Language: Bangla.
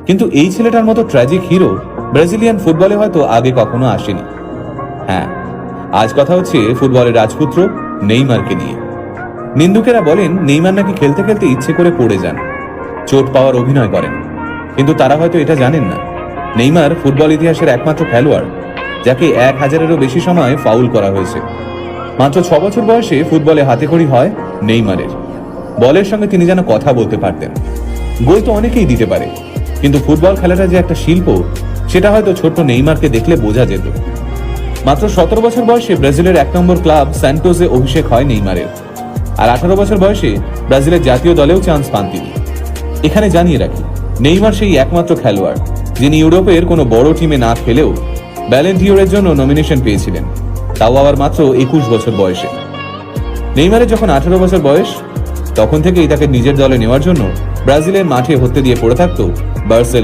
কিন্তু এই ছেলেটার মতো ট্র্যাজিক হিরো ব্রাজিলিয়ান ফুটবলে হয়তো আগে কখনো আসেনি। হ্যাঁ, আজ কথা হচ্ছে ফুটবলের রাজপুত্র নেইমারকে নিয়ে। নিন্দুকেরা বলেন নেইমার নাকি খেলতে খেলতে ইচ্ছে করে পড়ে যান, চোট পাওয়ার অভিনয় করেন। কিন্তু তারা হয়তো এটা জানেন না, নেইমার ফুটবল ইতিহাসের একমাত্র খেলোয়াড় যাকে 1000-এরও বেশি সময় ফাউল করা হয়েছে। মাত্র 6 বছর বয়সে ফুটবলে হাতেখড়ি হয় নেইমারের। বলের সঙ্গে তিনি যেন কথা বলতে পারতেন। গোল তো অনেকেই দিতে পারে, কিন্তু ফুটবল খেলাটা যে একটা শিল্প, সেটা হয়তো ছোট্ট নেইমারকে দেখলে বোঝা যেত। মাত্র 17 বছর বয়সে ব্রাজিলের 1 নম্বর ক্লাব স্যান্টোসে অভিষেক হয় নেইমারের। আর 18 বছর বয়সে ব্রাজিলের জাতীয় দলেও চান্স পান তিনি। এখানে জানিয়ে রাখি, নেইমার সেই একমাত্র খেলোয়াড় যিনি ইউরোপের কোনো বড় টিমে না খেলেও ব্যালেন ডিওরের জন্য নমিনেশন পেয়েছিলেন, তাও আবার মাত্র 21 বছর বয়সে। নেইমারের যখন 18 বছর বয়স, তখন থেকেই তাকে নিজের দলে নেওয়ার জন্য ব্রাজিলের মাঠে হতে দিয়ে পড়ে থাকতো বার্সেলোনা।